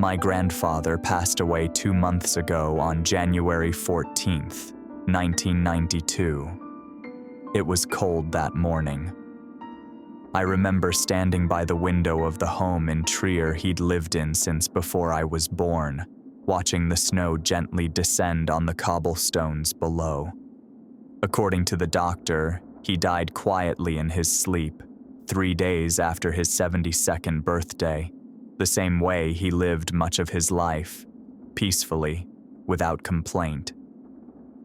My grandfather passed away 2 months ago on January 14th, 1992. It was cold that morning. I remember standing by the window of the home in Trier he'd lived in since before I was born, watching the snow gently descend on the cobblestones below. According to the doctor, he died quietly in his sleep, 3 days after his 72nd birthday, the same way he lived much of his life, peacefully, without complaint.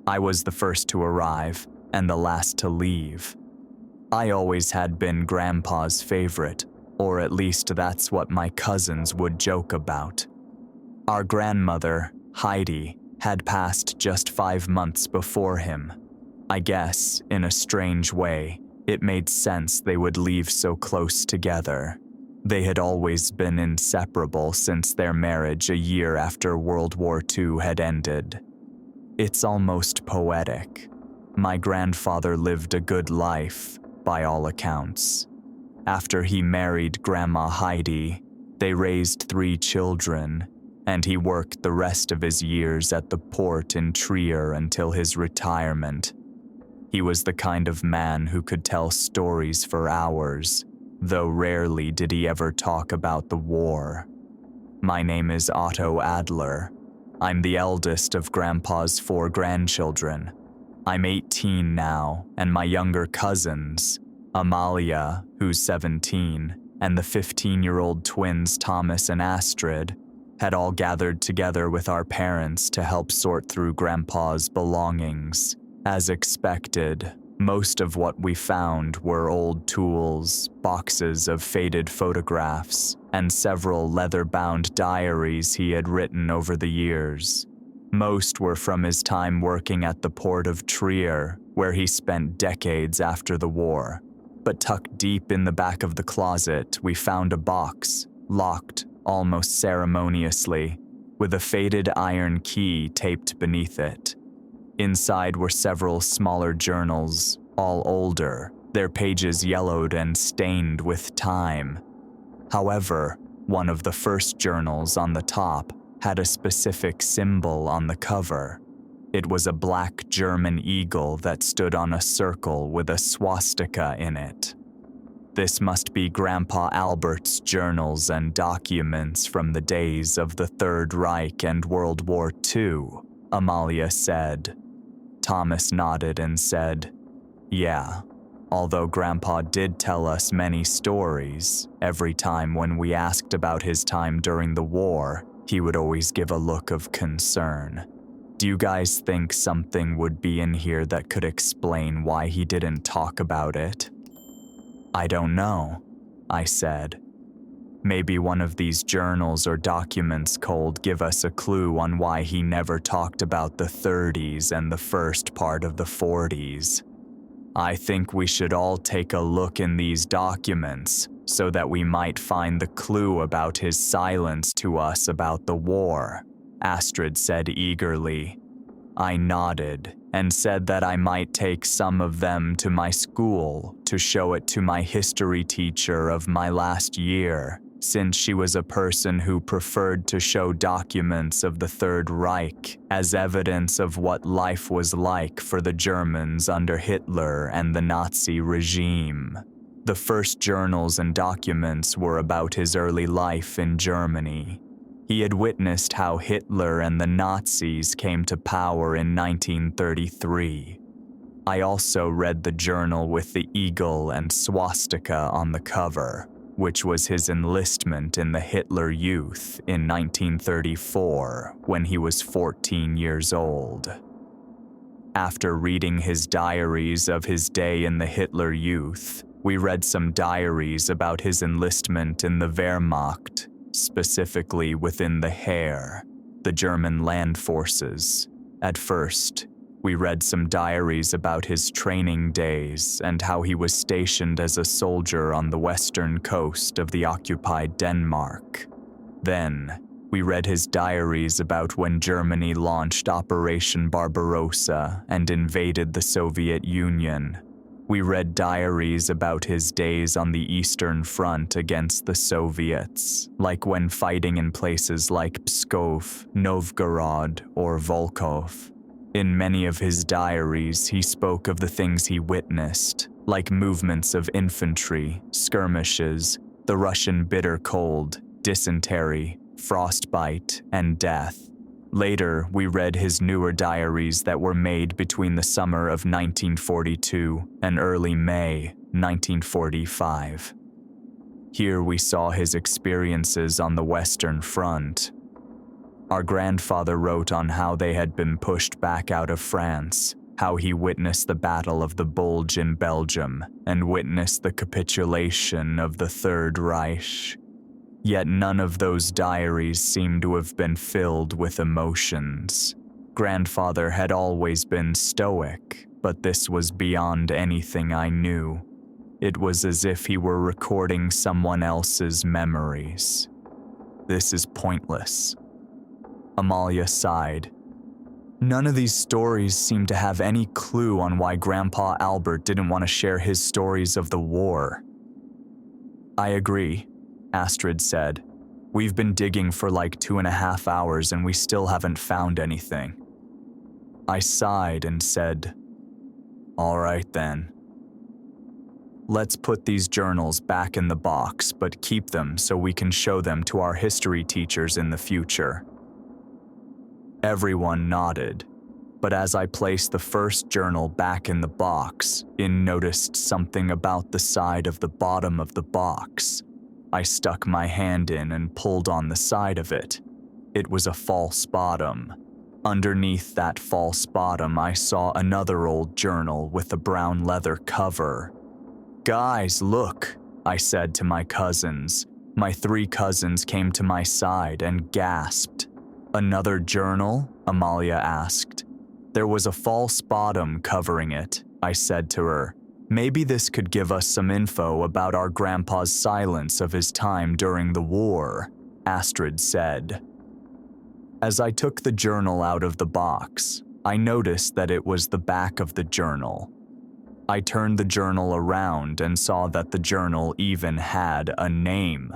I was the first to arrive and the last to leave. I always had been Grandpa's favorite, or at least that's what my cousins would joke about. Our grandmother, Heidi, had passed just 5 months before him. I guess, in a strange way, it made sense they would leave so close together. They had always been inseparable since their marriage a year after World War II had ended. It's almost poetic. My grandfather lived a good life, by all accounts. After he married Grandma Heidi, they raised 3 children, and he worked the rest of his years at the port in Trier until his retirement. He was the kind of man who could tell stories for hours, though rarely did he ever talk about the war. My name is Otto Adler. I'm the eldest of Grandpa's 4 grandchildren. I'm 18 now, and my younger cousins, Amalia, who's 17, and the 15-year-old twins Thomas and Astrid, had all gathered together with our parents to help sort through Grandpa's belongings. As expected, most of what we found were old tools, boxes of faded photographs, and several leather-bound diaries he had written over the years. Most were from his time working at the port of Trier, where he spent decades after the war. But tucked deep in the back of the closet, we found a box, locked almost ceremoniously, with a faded iron key taped beneath it. Inside were several smaller journals, all older, their pages yellowed and stained with time. However, one of the first journals on the top had a specific symbol on the cover. It was a black German eagle that stood on a circle with a swastika in it. This must be Grandpa Albert's journals and documents from the days of the Third Reich and World War II, Amalia said. Thomas nodded and said, "Yeah, although Grandpa did tell us many stories, every time when we asked about his time during the war, he would always give a look of concern. Do you guys think something would be in here that could explain why he didn't talk about it?" "I don't know," I said. "Maybe one of these journals or documents could give us a clue on why he never talked about the 30s and the first part of the 40s. I think we should all take a look in these documents so that we might find the clue about his silence to us about the war," Astrid said eagerly. I nodded and said that I might take some of them to my school to show it to my history teacher of my last year, since she was a person who preferred to show documents of the Third Reich as evidence of what life was like for the Germans under Hitler and the Nazi regime. The first journals and documents were about his early life in Germany. He had witnessed how Hitler and the Nazis came to power in 1933. I also read the journal with the eagle and swastika on the cover, which was his enlistment in the Hitler Youth in 1934 when he was 14 years old. After reading his diaries of his day in the Hitler Youth, we read some diaries about his enlistment in the Wehrmacht, specifically within the Heer, the German land forces. At first, we read some diaries about his training days and how he was stationed as a soldier on the western coast of the occupied Denmark. Then, we read his diaries about when Germany launched Operation Barbarossa and invaded the Soviet Union. We read diaries about his days on the Eastern Front against the Soviets, like when fighting in places like Pskov, Novgorod, or Volkhov. In many of his diaries, he spoke of the things he witnessed, like movements of infantry, skirmishes, the Russian bitter cold, dysentery, frostbite, and death. Later, we read his newer diaries that were made between the summer of 1942 and early May 1945. Here we saw his experiences on the Western Front. Our grandfather wrote on how they had been pushed back out of France, how he witnessed the Battle of the Bulge in Belgium, and witnessed the capitulation of the Third Reich. Yet none of those diaries seemed to have been filled with emotions. Grandfather had always been stoic, but this was beyond anything I knew. It was as if he were recording someone else's memories. This is pointless. Amalia sighed. None of these stories seem to have any clue on why Grandpa Albert didn't want to share his stories of the war. I agree, Astrid said. We've been digging for like 2.5 hours and we still haven't found anything. I sighed and said, all right then. Let's put these journals back in the box, but keep them so we can show them to our history teachers in the future. Everyone nodded, but as I placed the first journal back in the box, I noticed something about the side of the bottom of the box. I stuck my hand in and pulled on the side of it. It was a false bottom. Underneath that false bottom, I saw another old journal with a brown leather cover. Guys, look, I said to my cousins. My 3 cousins came to my side and gasped. Another journal? Amalia asked. There was a false bottom covering it, I said to her. Maybe this could give us some info about our grandpa's silence of his time during the war, Astrid said. As I took the journal out of the box, I noticed that it was the back of the journal. I turned the journal around and saw that the journal even had a name.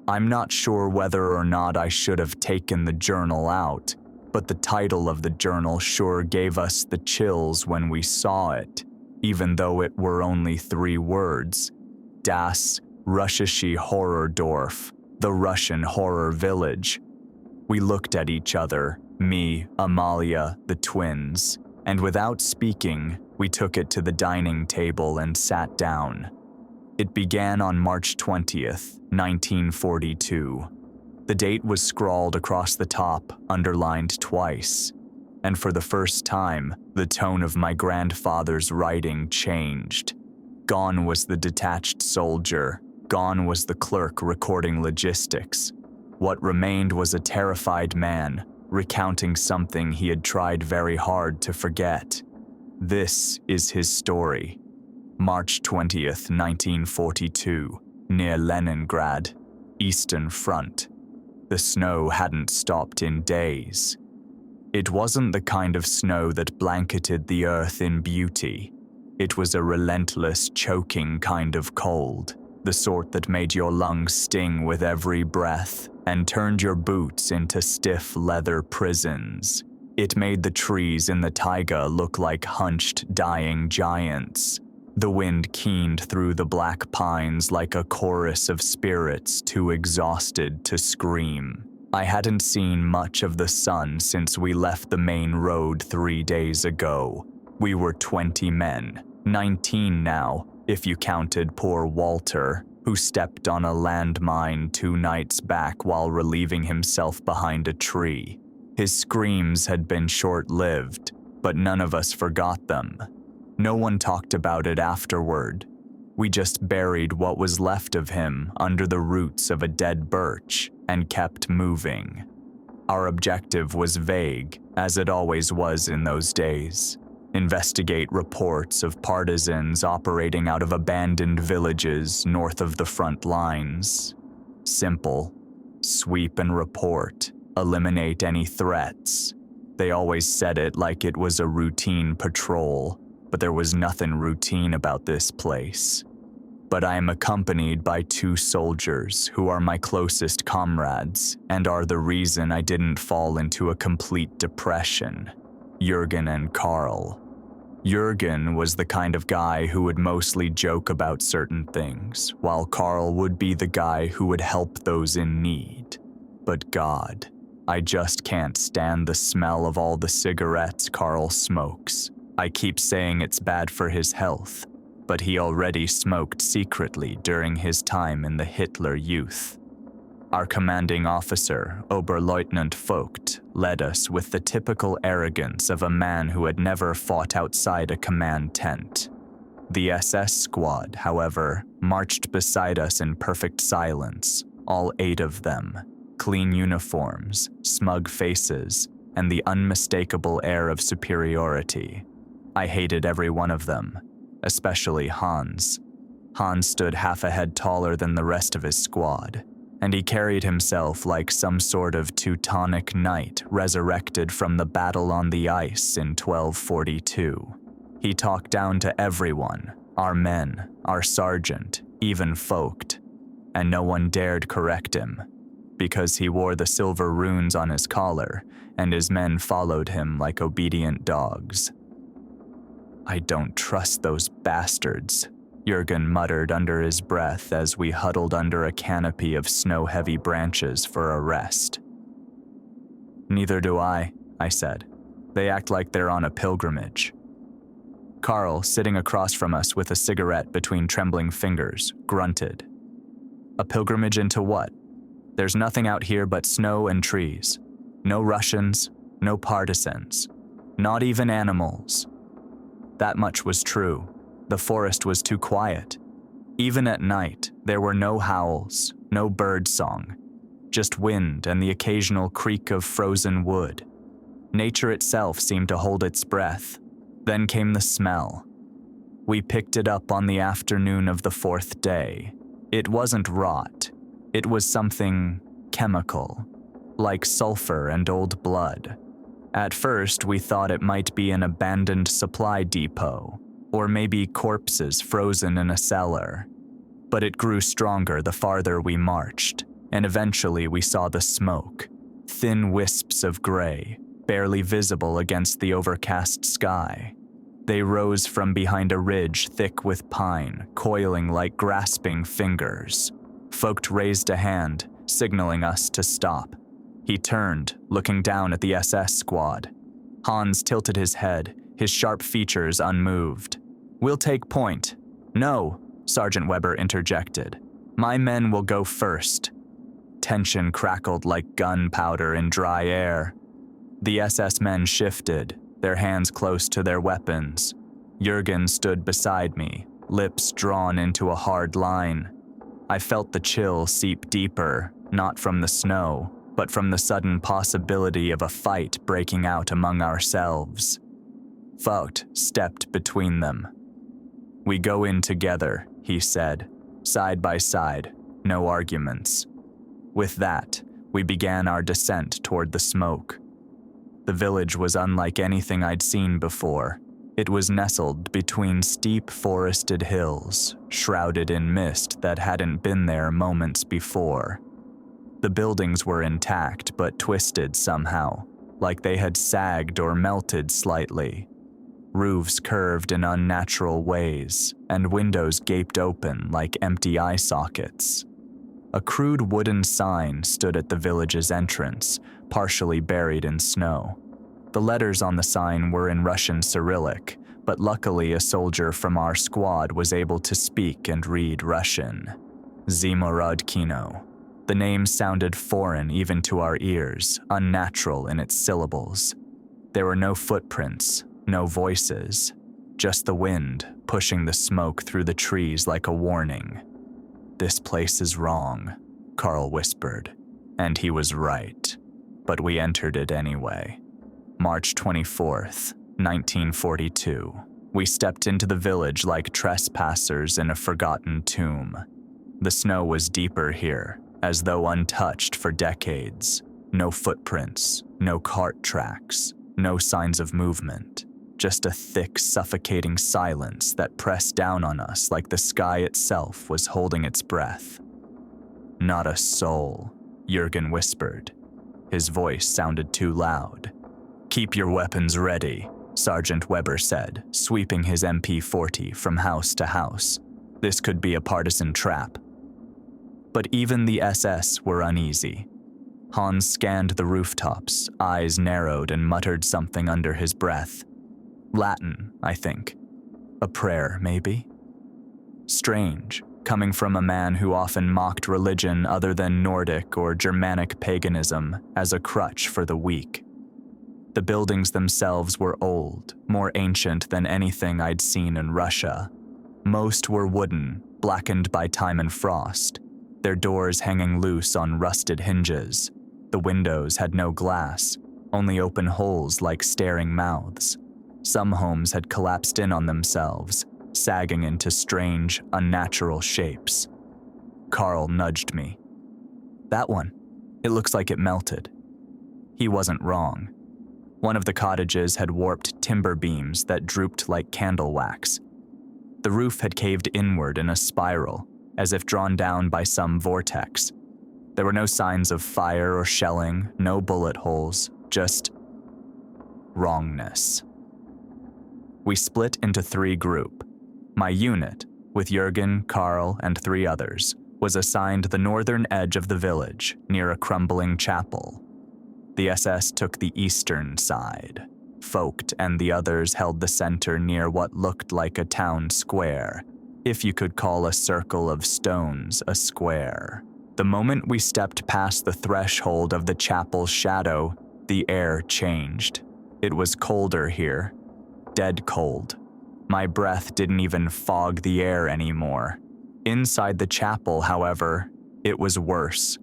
I'm not sure whether or not I should have taken the journal out, but the title of the journal sure gave us the chills when we saw it, even though it were only 3 words. Das Russische Horrordorf, the Russian horror village. We looked at each other, me, Amalia, the twins, and without speaking, we took it to the dining table and sat down. It began on March 20th, 1942. The date was scrawled across the top, underlined twice, and for the first time, the tone of my grandfather's writing changed. Gone was the detached soldier, gone was the clerk recording logistics. What remained was a terrified man, recounting something he had tried very hard to forget. This is his story. March 20th, 1942, near Leningrad, Eastern Front. The snow hadn't stopped in days. It wasn't the kind of snow that blanketed the earth in beauty. It was a relentless, choking kind of cold, the sort that made your lungs sting with every breath and turned your boots into stiff leather prisons. It made the trees in the taiga look like hunched, dying giants. The wind keened through the black pines like a chorus of spirits too exhausted to scream. I hadn't seen much of the sun since we left the main road 3 days ago. We were 20 men, 19 now, if you counted poor Walter, who stepped on a landmine 2 nights back while relieving himself behind a tree. His screams had been short-lived, but none of us forgot them. No one talked about it afterward. We just buried what was left of him under the roots of a dead birch and kept moving. Our objective was vague, as it always was in those days. Investigate reports of partisans operating out of abandoned villages north of the front lines. Simple. Sweep and report. Eliminate any threats. They always said it like it was a routine patrol. but there was nothing routine about this place. But I am accompanied by 2 soldiers who are my closest comrades and are the reason I didn't fall into a complete depression, Jurgen and Carl. Jurgen was the kind of guy who would mostly joke about certain things, while Carl would be the guy who would help those in need. But God, I just can't stand the smell of all the cigarettes Carl smokes. I keep saying it's bad for his health, but he already smoked secretly during his time in the Hitler Youth. Our commanding officer, Oberleutnant Vogt, led us with the typical arrogance of a man who had never fought outside a command tent. The SS squad, however, marched beside us in perfect silence, all 8 of them, clean uniforms, smug faces, and the unmistakable air of superiority. I hated every one of them, especially Hans. Hans stood half a head taller than the rest of his squad, and he carried himself like some sort of Teutonic knight resurrected from the battle on the ice in 1242. He talked down to everyone, our men, our sergeant, even Vogt, and no one dared correct him, because he wore the silver runes on his collar, and his men followed him like obedient dogs. "I don't trust those bastards," Jurgen muttered under his breath as we huddled under a canopy of snow-heavy branches for a rest. "Neither do I said. "They act like they're on a pilgrimage." Carl, sitting across from us with a cigarette between trembling fingers, grunted. "A pilgrimage into what? There's nothing out here but snow and trees. No Russians, no partisans, not even animals." That much was true. The forest was too quiet. Even at night, there were no howls, no bird song, just wind and the occasional creak of frozen wood. Nature itself seemed to hold its breath. Then came the smell. We picked it up on the afternoon of the 4th day. It wasn't rot. It was something chemical, like sulfur and old blood. At first, we thought it might be an abandoned supply depot, or maybe corpses frozen in a cellar. But it grew stronger the farther we marched, and eventually we saw the smoke, thin wisps of gray, barely visible against the overcast sky. They rose from behind a ridge thick with pine, coiling like grasping fingers. Vogt raised a hand, signaling us to stop. He turned, looking down at the SS squad. Hans tilted his head, his sharp features unmoved. "We'll take point." "No," Sergeant Weber interjected. "My men will go first." Tension crackled like gunpowder in dry air. The SS men shifted, their hands close to their weapons. Jurgen stood beside me, lips drawn into a hard line. I felt the chill seep deeper, not from the snow, but from the sudden possibility of a fight breaking out among ourselves. Vogt stepped between them. "We go in together," he said, side by side, no arguments. With that, we began our descent toward the smoke. The village was unlike anything I'd seen before. It was nestled between steep forested hills, shrouded in mist that hadn't been there moments before. The buildings were intact but twisted somehow, like they had sagged or melted slightly. Roofs curved in unnatural ways, and windows gaped open like empty eye sockets. A crude wooden sign stood at the village's entrance, partially buried in snow. The letters on the sign were in Russian Cyrillic, but luckily a soldier from our squad was able to speak and read Russian. Zimorodkino. The name sounded foreign even to our ears, unnatural in its syllables. There were no footprints, no voices, just the wind pushing the smoke through the trees like a warning. "This place is wrong," Carl whispered, and he was right. But we entered it anyway. March 24th, 1942. We stepped into the village like trespassers in a forgotten tomb. The snow was deeper here, as though untouched for decades. No footprints, no cart tracks, no signs of movement. just a thick, suffocating silence that pressed down on us like the sky itself was holding its breath. "Not a soul," Jurgen whispered. His voice sounded too loud. "Keep your weapons ready," Sergeant Weber said, sweeping his MP40 from house to house. This could be a partisan trap. But even the SS were uneasy. Hans scanned the rooftops, eyes narrowed, and muttered something under his breath. Latin, I think. A prayer, maybe? Strange, coming from a man who often mocked religion other than Nordic or Germanic paganism as a crutch for the weak. The buildings themselves were old, more ancient than anything I'd seen in Russia. Most were wooden, blackened by time and frost, their doors hanging loose on rusted hinges. The windows had no glass, only open holes like staring mouths. Some homes had collapsed in on themselves, sagging into strange, unnatural shapes. Carl nudged me. "That one. It looks like it melted." He wasn't wrong. One of the cottages had warped timber beams that drooped like candle wax. The roof had caved inward in a spiral, as if drawn down by some vortex. There were no signs of fire or shelling, no bullet holes, just wrongness. We split into 3 groups. My unit, with Jurgen, Carl, and 3 others, was assigned the northern edge of the village, near a crumbling chapel. The SS took the eastern side. Vogt and the others held the center near what looked like a town square, if you could call a circle of stones a square. The moment we stepped past the threshold of the chapel's shadow, the air changed. It was colder here, dead cold. My breath didn't even fog the air anymore. Inside the chapel, however, it was worse.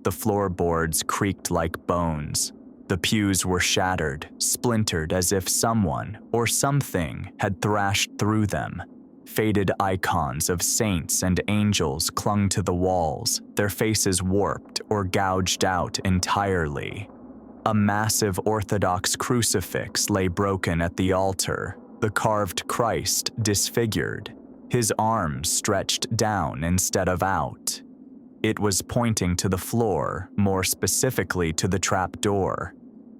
The floorboards creaked like bones. The pews were shattered, splintered as if someone or something had thrashed through them. Faded icons of saints and angels clung to the walls, their faces warped or gouged out entirely. A massive Orthodox crucifix lay broken at the altar, the carved Christ disfigured, his arms stretched down instead of out. It was pointing to the floor, more specifically to the trap door.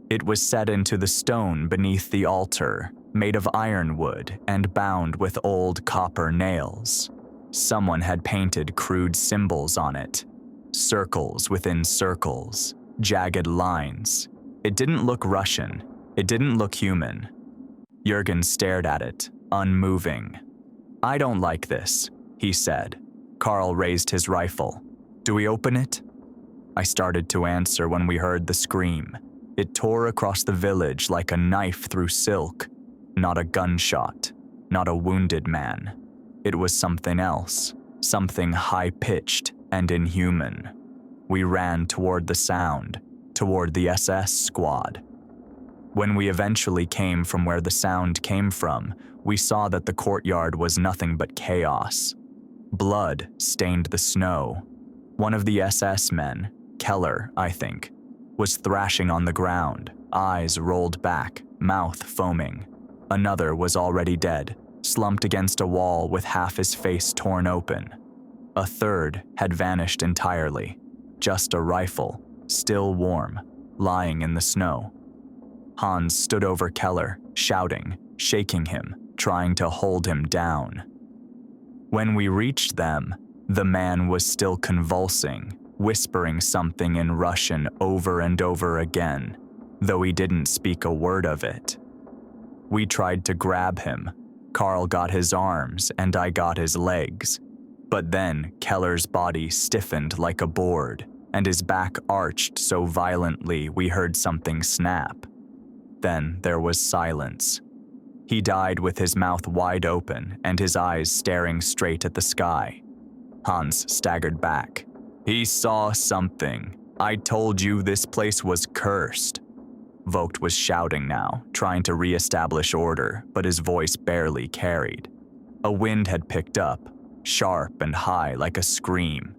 It was set into the stone beneath the altar, made of ironwood and bound with old copper nails. Someone had painted crude symbols on it. Circles within circles, jagged lines. It didn't look Russian. It didn't look human. Jurgen stared at it, unmoving. "I don't like this," he said. Carl raised his rifle. "Do we open it?" I started to answer when we heard the scream. It tore across the village like a knife through silk. Not a gunshot, not a wounded man. It was something else, something high-pitched and inhuman. We ran toward the sound, toward the SS squad. When we eventually came from where the sound came from, we saw that the courtyard was nothing but chaos. Blood stained the snow. One of the SS men, Keller, I think, was thrashing on the ground, eyes rolled back, mouth foaming. Another was already dead, slumped against a wall with half his face torn open. A third had vanished entirely, just a rifle, still warm, lying in the snow. Hans stood over Keller, shouting, shaking him, trying to hold him down. When we reached them, the man was still convulsing, whispering something in Russian over and over again, though he didn't speak a word of it. We tried to grab him. Carl got his arms and I got his legs. But then Keller's body stiffened like a board, and his back arched so violently we heard something snap. Then there was silence. He died with his mouth wide open and his eyes staring straight at the sky. Hans staggered back. "He saw something. I told you this place was cursed." Vogt was shouting now, trying to re-establish order, but his voice barely carried. A wind had picked up, sharp and high like a scream.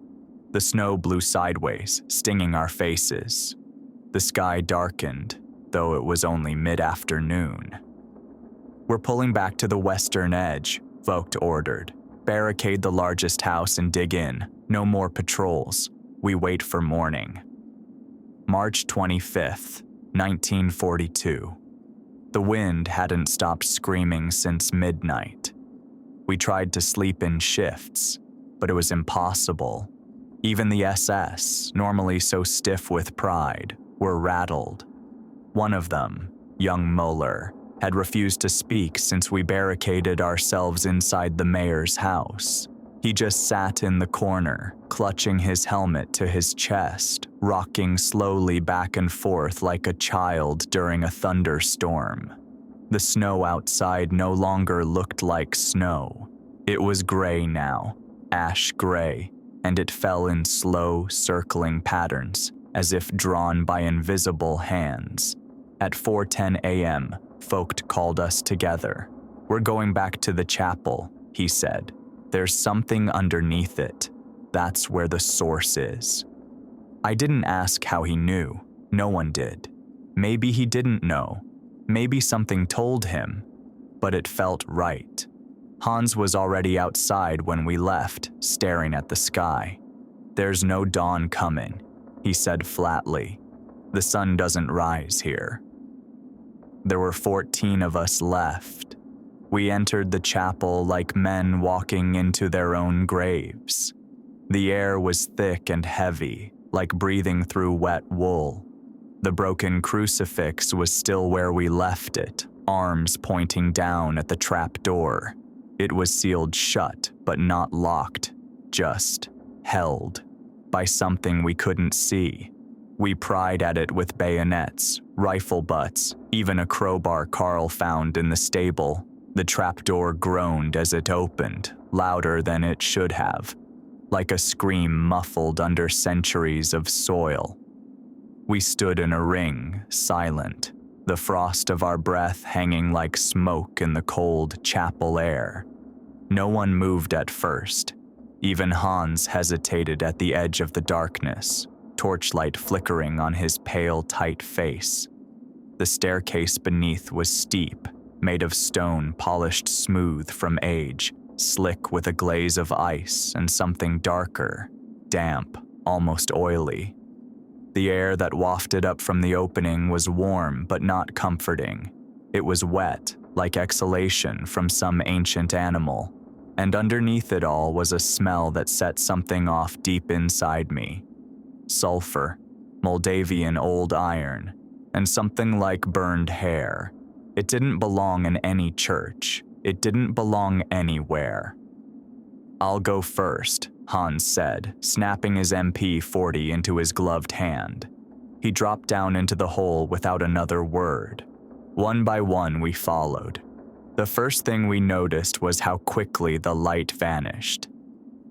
The snow blew sideways, stinging our faces. The sky darkened, though it was only mid-afternoon. "We're pulling back to the western edge," Vogt ordered. "Barricade the largest house and dig in. No more patrols. We wait for morning." March 25th, 1942. The wind hadn't stopped screaming since midnight. We tried to sleep in shifts, but it was impossible. Even the SS, normally so stiff with pride, were rattled. One of them, young Muller, had refused to speak since we barricaded ourselves inside the mayor's house. He just sat in the corner, clutching his helmet to his chest, rocking slowly back and forth like a child during a thunderstorm. The snow outside no longer looked like snow. It was gray now, ash gray, and it fell in slow, circling patterns, as if drawn by invisible hands. At 4:10 a.m., Vogt called us together. "We're going back to the chapel," he said. "There's something underneath it. That's where the source is." I didn't ask how he knew. No one did. Maybe he didn't know. Maybe something told him. But it felt right. Hans was already outside when we left, staring at the sky. "There's no dawn coming," he said flatly. "The sun doesn't rise here." There were 14 of us left. We entered the chapel like men walking into their own graves. The air was thick and heavy, like breathing through wet wool. The broken crucifix was still where we left it, arms pointing down at the trap door. It was sealed shut, but not locked, just held by something we couldn't see. We pried at it with bayonets, rifle butts, even a crowbar Carl found in the stable. The trapdoor groaned as it opened, louder than it should have, like a scream muffled under centuries of soil. We stood in a ring, silent, the frost of our breath hanging like smoke in the cold chapel air. No one moved at first. Even Hans hesitated at the edge of the darkness, torchlight flickering on his pale, tight face. The staircase beneath was steep, made of stone polished smooth from age, slick with a glaze of ice and something darker, damp, almost oily. The air that wafted up from the opening was warm but not comforting. It was wet, like exhalation from some ancient animal, and underneath it all was a smell that set something off deep inside me. Sulfur, Moldavian old iron, and something like burned hair. It didn't belong in any church. It didn't belong anywhere. "I'll go first," Hans said, snapping his MP40 into his gloved hand. He dropped down into the hole without another word. One by one we followed. The first thing we noticed was how quickly the light vanished.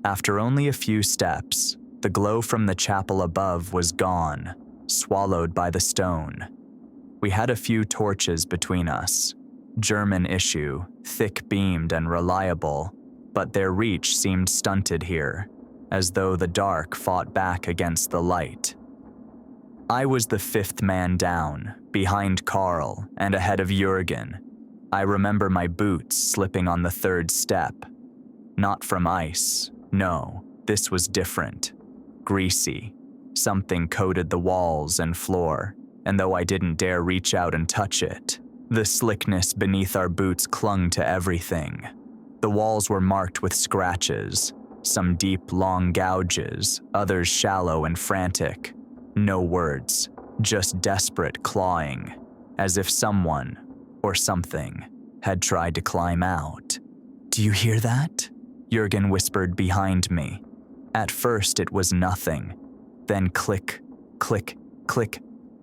After only a few steps, the glow from the chapel above was gone, swallowed by the stone. We had a few torches between us. German issue, thick-beamed and reliable, but their reach seemed stunted here, as though the dark fought back against the light. I was the fifth man down, behind Carl and ahead of Jürgen. I remember my boots slipping on the third step. Not from ice, no, this was different. Greasy. Something coated the walls and floor, and though I didn't dare reach out and touch it, the slickness beneath our boots clung to everything. The walls were marked with scratches, some deep, long gouges, others shallow and frantic. No words, just desperate clawing, as if someone, or something, had tried to climb out. "Do you hear that?" Jürgen whispered behind me. At first it was nothing, then click, click, click,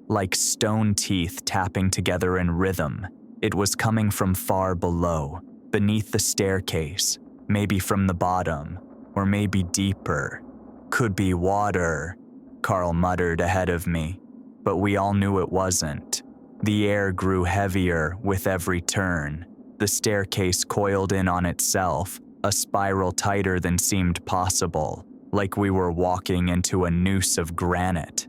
like stone teeth tapping together in rhythm. It was coming from far below, beneath the staircase, maybe from the bottom, or maybe deeper. "Could be water," Carl muttered ahead of me, but we all knew it wasn't. The air grew heavier with every turn. The staircase coiled in on itself, a spiral tighter than seemed possible, like we were walking into a noose of granite.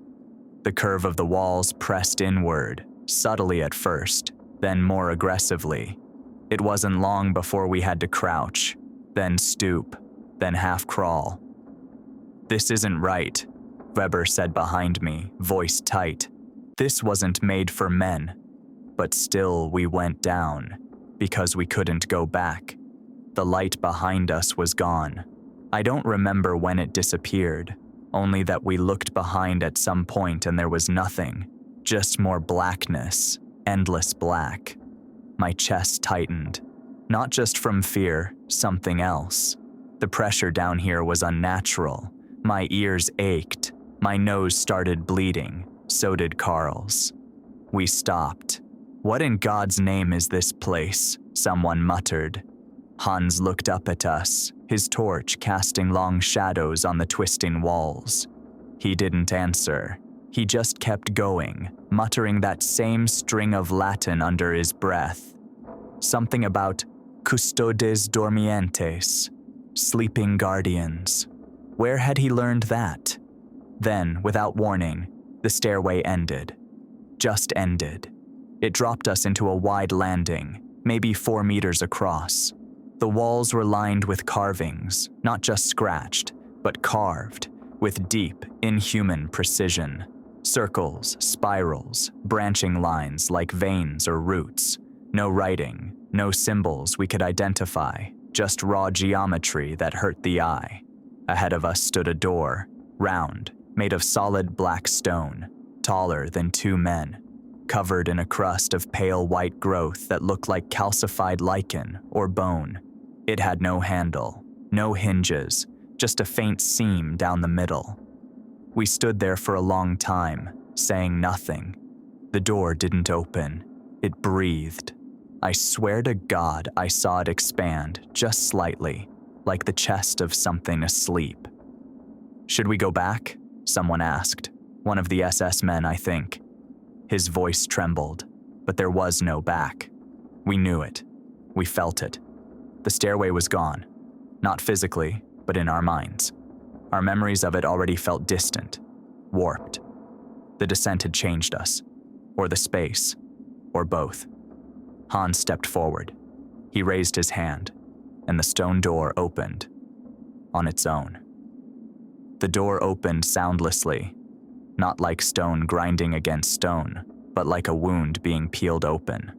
The curve of the walls pressed inward, subtly at first, then more aggressively. It wasn't long before we had to crouch, then stoop, then half crawl. "This isn't right," Weber said behind me, voice tight. This wasn't made for men. But still we went down, because we couldn't go back. The light behind us was gone. I don't remember when it disappeared, only that we looked behind at some point and there was nothing, just more blackness, endless black. My chest tightened, not just from fear, something else. The pressure down here was unnatural. My ears ached, my nose started bleeding, so did Carl's. We stopped. "What in God's name is this place?" someone muttered. Hans looked up at us, his torch casting long shadows on the twisting walls. He didn't answer. He just kept going, muttering that same string of Latin under his breath. Something about custodes dormientes, sleeping guardians. Where had he learned that? Then, without warning, the stairway ended. Just ended. It dropped us into a wide landing, maybe 4 meters across. The walls were lined with carvings, not just scratched, but carved, with deep, inhuman precision. Circles, spirals, branching lines like veins or roots. No writing, no symbols we could identify, just raw geometry that hurt the eye. Ahead of us stood a door, round, made of solid black stone, taller than 2 men. Covered in a crust of pale white growth that looked like calcified lichen or bone. It had no handle, no hinges, just a faint seam down the middle. We stood there for a long time, saying nothing. The door didn't open. It breathed. I swear to God I saw it expand, just slightly, like the chest of something asleep. "Should we go back?" someone asked. One of the SS men, I think. His voice trembled, but there was no back. We knew it. We felt it. The stairway was gone. Not physically, but in our minds. Our memories of it already felt distant, warped. The descent had changed us, or the space, or both. Hans stepped forward. He raised his hand, and the stone door opened on its own. The door opened soundlessly, not like stone grinding against stone, but like a wound being peeled open.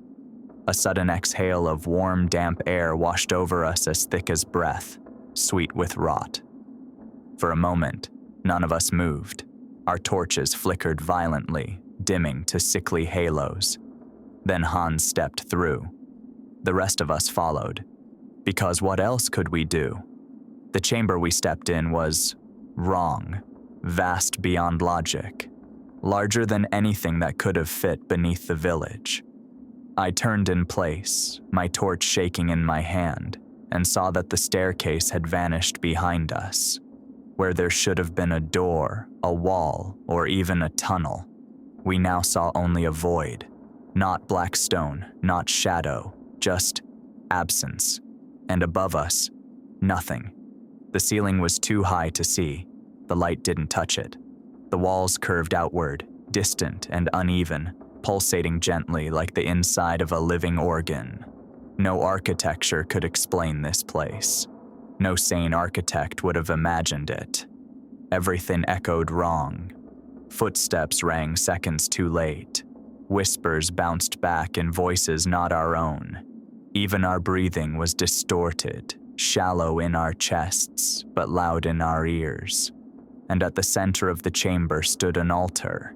A sudden exhale of warm, damp air washed over us as thick as breath, sweet with rot. For a moment, none of us moved. Our torches flickered violently, dimming to sickly halos. Then Hans stepped through. The rest of us followed, because what else could we do? The chamber we stepped in was wrong. Vast beyond logic, larger than anything that could have fit beneath the village. I turned in place, my torch shaking in my hand, and saw that the staircase had vanished behind us. Where there should have been a door, a wall, or even a tunnel, we now saw only a void. Not black stone, not shadow, just absence. And above us, nothing. The ceiling was too high to see. The light didn't touch it. The walls curved outward, distant and uneven, pulsating gently like the inside of a living organ. No architecture could explain this place. No sane architect would have imagined it. Everything echoed wrong. Footsteps rang seconds too late. Whispers bounced back in voices not our own. Even our breathing was distorted, shallow in our chests, but loud in our ears. And at the center of the chamber stood an altar.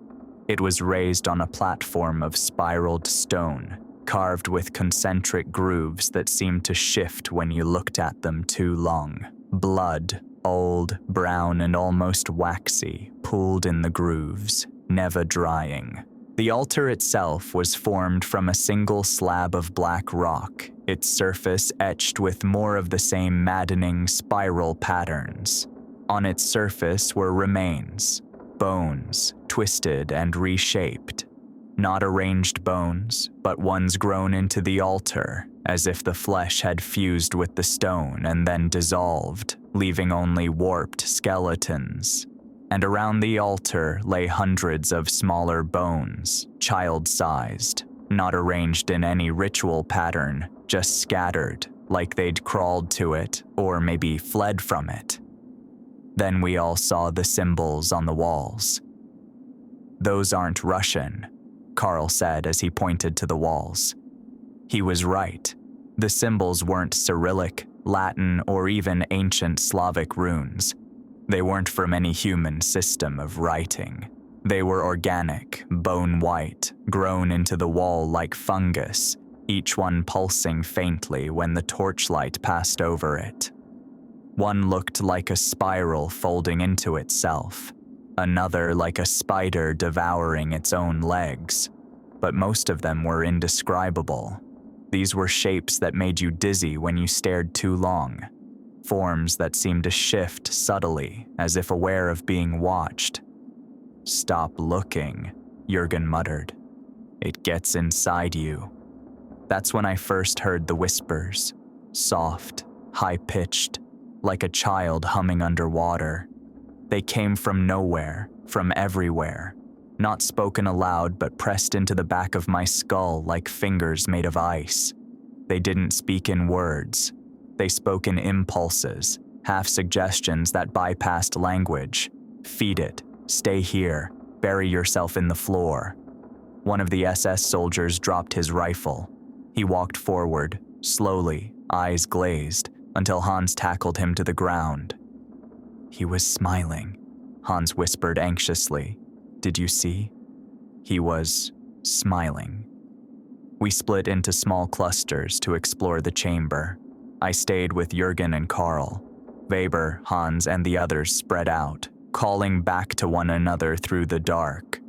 It was raised on a platform of spiraled stone, carved with concentric grooves that seemed to shift when you looked at them too long. Blood, old, brown, and almost waxy, pooled in the grooves, never drying. The altar itself was formed from a single slab of black rock, its surface etched with more of the same maddening spiral patterns. On its surface were remains, bones, twisted and reshaped. Not arranged bones, but ones grown into the altar, as if the flesh had fused with the stone and then dissolved, leaving only warped skeletons. And around the altar lay hundreds of smaller bones, child-sized, not arranged in any ritual pattern, just scattered, like they'd crawled to it or maybe fled from it. Then we all saw the symbols on the walls. "Those aren't Russian," Carl said as he pointed to the walls. He was right. The symbols weren't Cyrillic, Latin, or even ancient Slavic runes. They weren't from any human system of writing. They were organic, bone white, grown into the wall like fungus, each one pulsing faintly when the torchlight passed over it. One looked like a spiral folding into itself, another like a spider devouring its own legs, but most of them were indescribable. These were shapes that made you dizzy when you stared too long, forms that seemed to shift subtly as if aware of being watched. "Stop looking," Jurgen muttered. "It gets inside you." That's when I first heard the whispers, soft, high-pitched, like a child humming underwater. They came from nowhere, from everywhere, not spoken aloud but pressed into the back of my skull like fingers made of ice. They didn't speak in words. They spoke in impulses, half-suggestions that bypassed language. "Feed it, stay here, bury yourself in the floor." One of the SS soldiers dropped his rifle. He walked forward, slowly, eyes glazed, until Hans tackled him to the ground. "He was smiling," Hans whispered anxiously. "Did you see? He was smiling." We split into small clusters to explore the chamber. I stayed with Jurgen and Carl. Weber, Hans, and the others spread out, calling back to one another through the dark.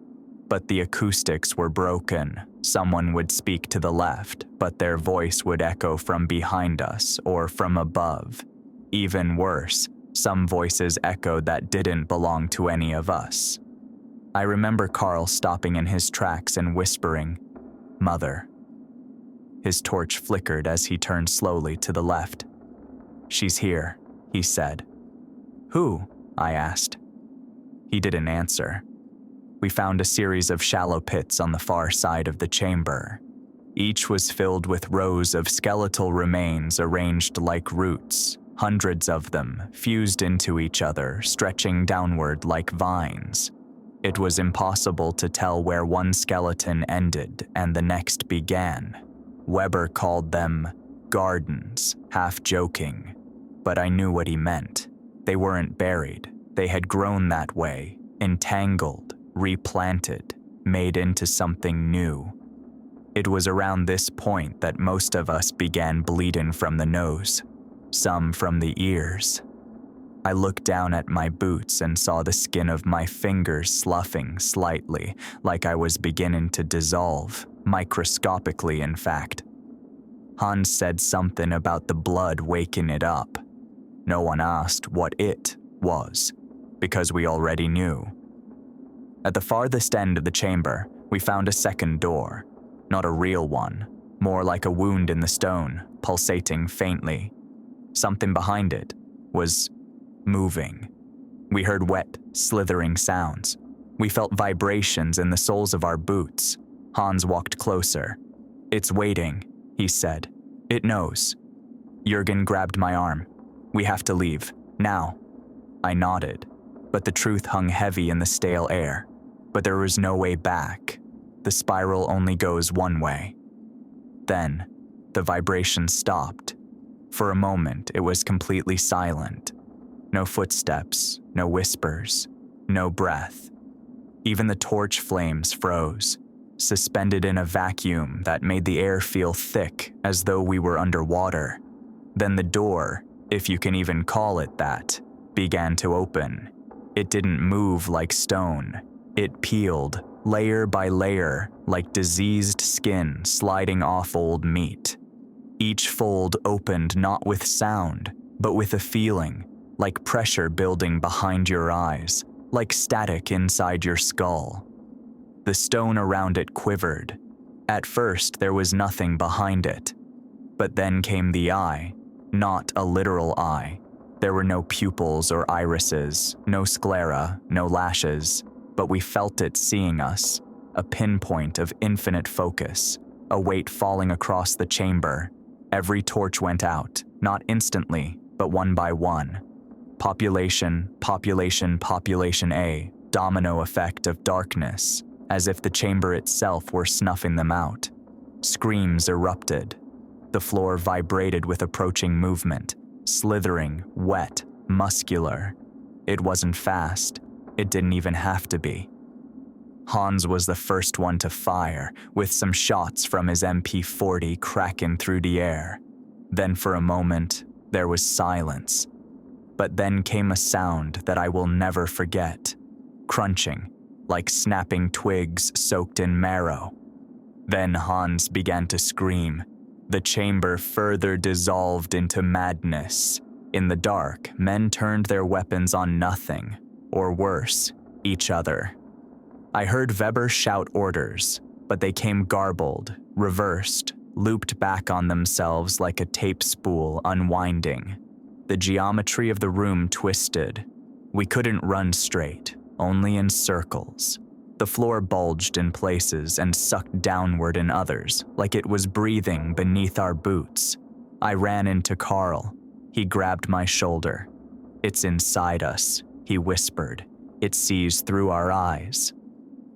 But the acoustics were broken. Someone would speak to the left, but their voice would echo from behind us or from above. Even worse, some voices echoed that didn't belong to any of us. I remember Carl stopping in his tracks and whispering, "Mother." His torch flickered as he turned slowly to the left. "She's here," he said. "Who?" I asked. He didn't answer. We found a series of shallow pits on the far side of the chamber. Each was filled with rows of skeletal remains arranged like roots, hundreds of them fused into each other, stretching downward like vines. It was impossible to tell where one skeleton ended and the next began. Weber called them gardens, half joking, but I knew what he meant. They weren't buried. They had grown that way, entangled, replanted, made into something new. It was around this point that most of us began bleeding from the nose, some from the ears. I looked down at my boots and saw the skin of my fingers sloughing slightly, like I was beginning to dissolve, microscopically in fact. Hans said something about the blood waking it up. No one asked what it was, because we already knew. At the farthest end of the chamber, we found a second door. Not a real one, more like a wound in the stone, pulsating faintly. Something behind it was moving. We heard wet, slithering sounds. We felt vibrations in the soles of our boots. Hans walked closer. "It's waiting," he said. "It knows." Jurgen grabbed my arm. "We have to leave, now." I nodded, but the truth hung heavy in the stale air. But there was no way back. The spiral only goes one way. Then, the vibration stopped. For a moment, it was completely silent. No footsteps, no whispers, no breath. Even the torch flames froze, suspended in a vacuum that made the air feel thick as though we were underwater. Then the door, if you can even call it that, began to open. It didn't move like stone. It peeled, layer by layer, like diseased skin sliding off old meat. Each fold opened not with sound, but with a feeling, like pressure building behind your eyes, like static inside your skull. The stone around it quivered. At first, there was nothing behind it. But then came the eye, not a literal eye. There were no pupils or irises, no sclera, no lashes, but we felt it seeing us, a pinpoint of infinite focus, a weight falling across the chamber. Every torch went out, not instantly, but one by one. Population, population, population A, domino effect of darkness, as if the chamber itself were snuffing them out. Screams erupted. The floor vibrated with approaching movement, slithering, wet, muscular. It wasn't fast. It didn't even have to be. Hans was the first one to fire, with some shots from his MP40 cracking through the air. Then for a moment, there was silence. But then came a sound that I will never forget. Crunching, like snapping twigs soaked in marrow. Then Hans began to scream. The chamber further dissolved into madness. In the dark, men turned their weapons on nothing, or worse, each other. I heard Weber shout orders, but they came garbled, reversed, looped back on themselves like a tape spool unwinding. The geometry of the room twisted. We couldn't run straight, only in circles. The floor bulged in places and sucked downward in others, like it was breathing beneath our boots. I ran into Carl. He grabbed my shoulder. "It's inside us," he whispered. "It sees through our eyes."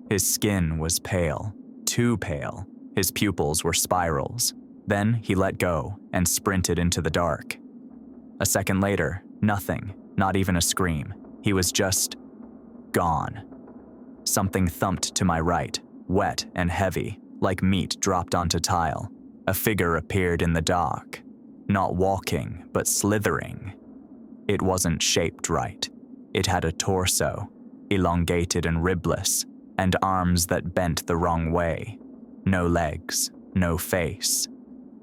His skin was pale, too pale. His pupils were spirals. Then he let go and sprinted into the dark. A second later, nothing, not even a scream. He was just gone. Something thumped to my right, wet and heavy, like meat dropped onto tile. A figure appeared in the dark, not walking, but slithering. It wasn't shaped right. It had a torso, elongated and ribless, and arms that bent the wrong way. No legs, no face.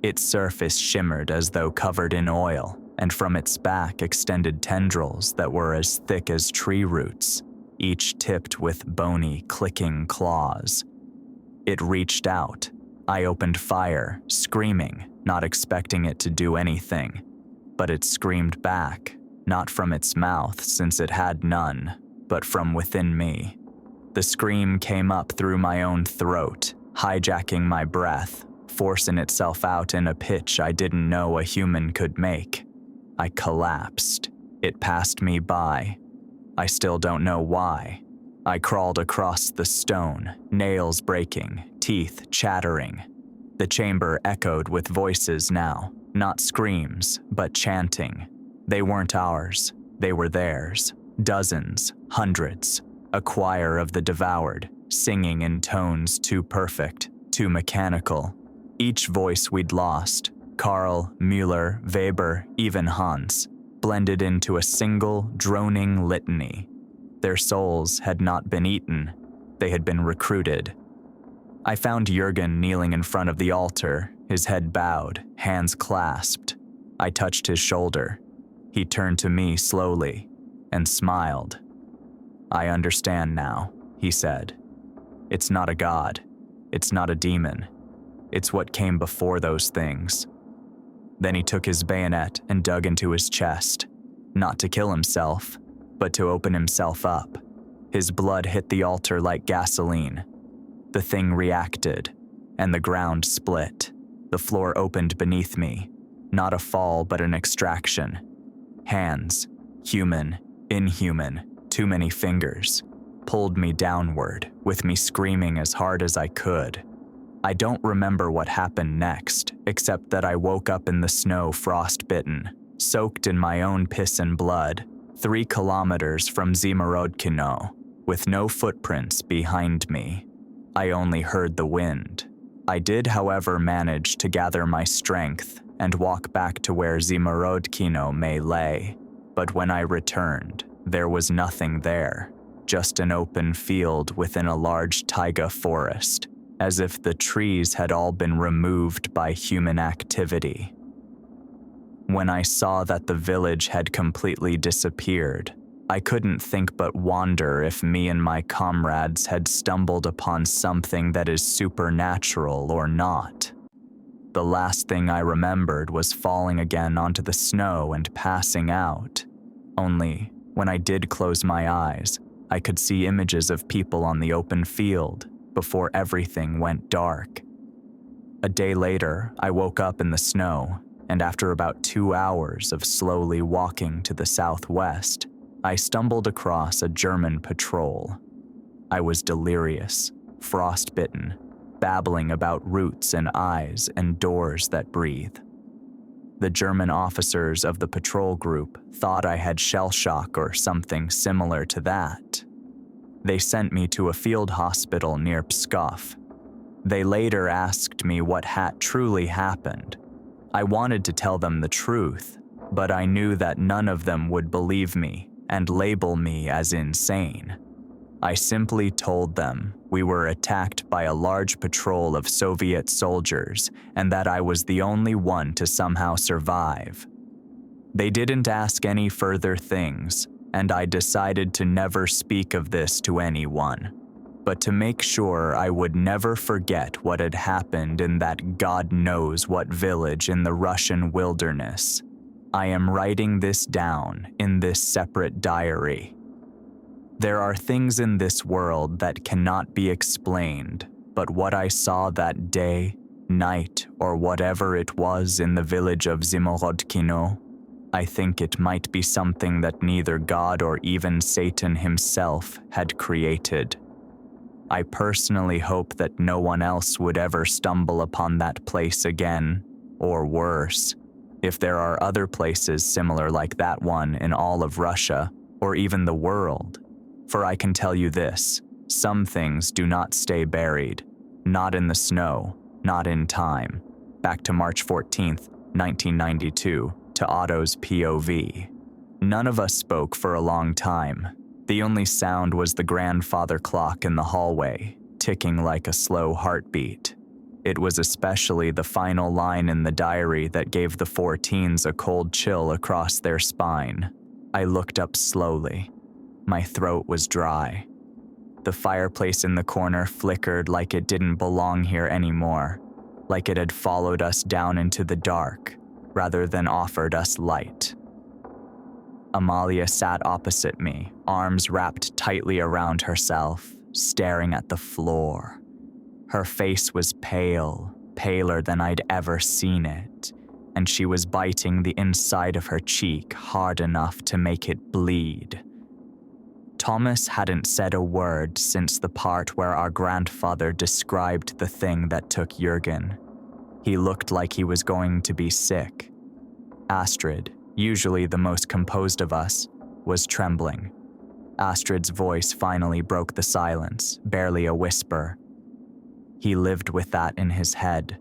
Its surface shimmered as though covered in oil, and from its back extended tendrils that were as thick as tree roots, each tipped with bony, clicking claws. It reached out. I opened fire, screaming, not expecting it to do anything. But it screamed back, not from its mouth since it had none, but from within me. The scream came up through my own throat, hijacking my breath, forcing itself out in a pitch I didn't know a human could make. I collapsed. It passed me by. I still don't know why. I crawled across the stone, nails breaking, teeth chattering. The chamber echoed with voices now, not screams, but chanting. They weren't ours, they were theirs. Dozens, hundreds. A choir of the devoured, singing in tones too perfect, too mechanical. Each voice we'd lost, Karl, Müller, Weber, even Hans, blended into a single, droning litany. Their souls had not been eaten, they had been recruited. I found Jürgen kneeling in front of the altar, his head bowed, hands clasped. I touched his shoulder. He turned to me slowly and smiled. "I understand now," he said. "It's not a god. It's not a demon. It's what came before those things." Then he took his bayonet and dug into his chest, not to kill himself, but to open himself up. His blood hit the altar like gasoline. The thing reacted, and the ground split. The floor opened beneath me, not a fall but an extraction. Hands, human, inhuman, too many fingers, pulled me downward, with me screaming as hard as I could. I don't remember what happened next, except that I woke up in the snow frostbitten, soaked in my own piss and blood, 3 kilometers from Zimorodkino, with no footprints behind me. I only heard the wind. I did, however, manage to gather my strength and walk back to where Zimorodkino may lay. But when I returned, there was nothing there, just an open field within a large taiga forest, as if the trees had all been removed by human activity. When I saw that the village had completely disappeared, I couldn't think but wonder if me and my comrades had stumbled upon something that is supernatural or not. The last thing I remembered was falling again onto the snow and passing out. Only, when I did close my eyes, I could see images of people on the open field before everything went dark. A day later, I woke up in the snow, and after about 2 hours of slowly walking to the southwest, I stumbled across a German patrol. I was delirious, frostbitten, babbling about roots and eyes and doors that breathe. The German officers of the patrol group thought I had shell shock or something similar to that. They sent me to a field hospital near Pskov. They later asked me what had truly happened. I wanted to tell them the truth, but I knew that none of them would believe me and label me as insane. I simply told them we were attacked by a large patrol of Soviet soldiers and that I was the only one to somehow survive. They didn't ask any further things, and I decided to never speak of this to anyone, but to make sure I would never forget what had happened in that God knows what village in the Russian wilderness. I am writing this down in this separate diary. There are things in this world that cannot be explained, but what I saw that day, night, or whatever it was in the village of Zimorodkino, I think it might be something that neither God or even Satan himself had created. I personally hope that no one else would ever stumble upon that place again, or worse, if there are other places similar like that one in all of Russia, or even the world. For I can tell you this, some things do not stay buried, not in the snow, not in time. Back to March 14th, 1992, to Otto's POV. None of us spoke for a long time. The only sound was the grandfather clock in the hallway, ticking like a slow heartbeat. It was especially the final line in the diary that gave the 4 teens a cold chill across their spine. I looked up slowly. My throat was dry. The fireplace in the corner flickered like it didn't belong here anymore, like it had followed us down into the dark, rather than offered us light. Amalia sat opposite me, arms wrapped tightly around herself, staring at the floor. Her face was pale, paler than I'd ever seen it, and she was biting the inside of her cheek hard enough to make it bleed. Thomas hadn't said a word since the part where our grandfather described the thing that took Jürgen. He looked like he was going to be sick. Astrid, usually the most composed of us, was trembling. Astrid's voice finally broke the silence, barely a whisper. He lived with that in his head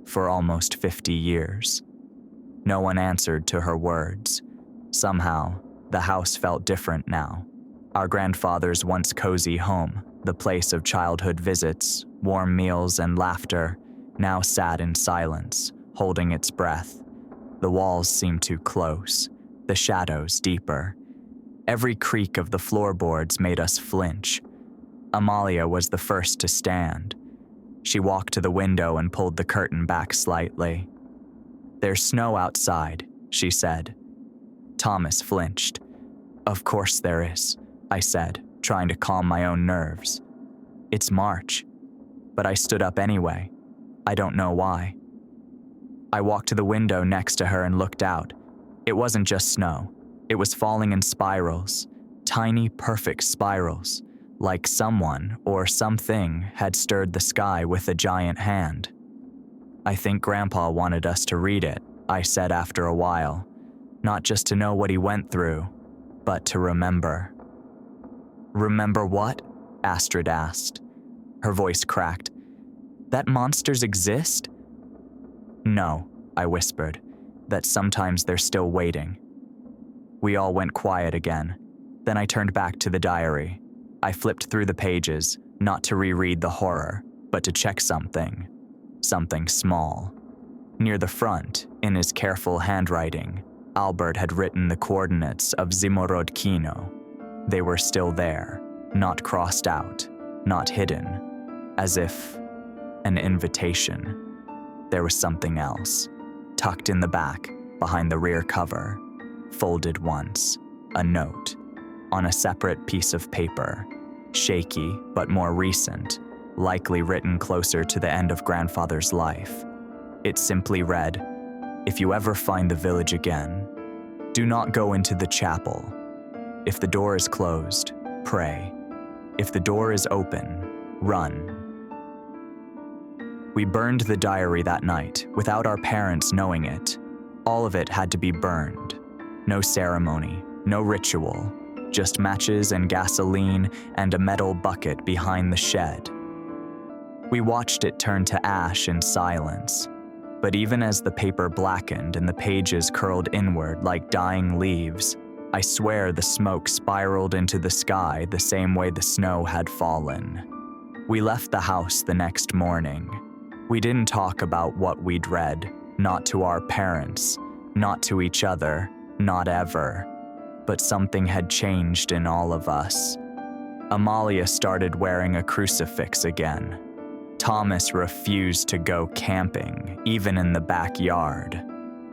for almost 50 years. No one answered to her words. Somehow, the house felt different now. Our grandfather's once cozy home, the place of childhood visits, warm meals, and laughter, now sat in silence, holding its breath. The walls seemed too close, the shadows deeper. Every creak of the floorboards made us flinch. Amalia was the first to stand. She walked to the window and pulled the curtain back slightly. "There's snow outside," she said. Thomas flinched. "Of course there is," I said, trying to calm my own nerves. "It's March." But I stood up anyway. I don't know why. I walked to the window next to her and looked out. It wasn't just snow. It was falling in spirals, tiny, perfect spirals, like someone or something had stirred the sky with a giant hand. "I think Grandpa wanted us to read it," I said after a while. "Not just to know what he went through, but to remember." "Remember what?" Astrid asked. Her voice cracked. "That monsters exist?" "No," I whispered, "that sometimes they're still waiting." We all went quiet again. Then I turned back to the diary. I flipped through the pages, not to reread the horror, but to check something. Something small. Near the front, in his careful handwriting, Albert had written the coordinates of Zimorodkino. They were still there, not crossed out, not hidden, as if an invitation. There was something else, tucked in the back, behind the rear cover, folded once, a note, on a separate piece of paper, shaky but more recent, likely written closer to the end of Grandfather's life. It simply read, "If you ever find the village again, do not go into the chapel. If the door is closed, pray. If the door is open, run." We burned the diary that night without our parents knowing it. All of it had to be burned. No ceremony, no ritual, just matches and gasoline and a metal bucket behind the shed. We watched it turn to ash in silence. But even as the paper blackened and the pages curled inward like dying leaves, I swear the smoke spiraled into the sky the same way the snow had fallen. We left the house the next morning. We didn't talk about what we'd read, not to our parents, not to each other, not ever. But something had changed in all of us. Amalia started wearing a crucifix again. Thomas refused to go camping, even in the backyard.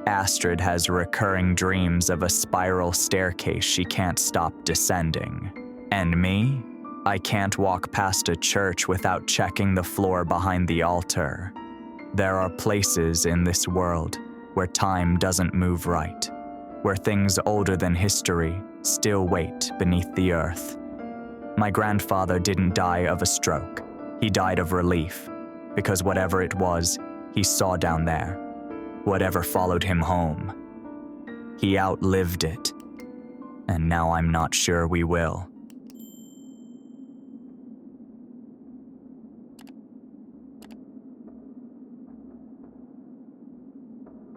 Astrid has recurring dreams of a spiral staircase she can't stop descending. And me? I can't walk past a church without checking the floor behind the altar. There are places in this world where time doesn't move right, where things older than history still wait beneath the earth. My grandfather didn't die of a stroke. He died of relief, because whatever it was, he saw down there, whatever followed him home. He outlived it, and now I'm not sure we will.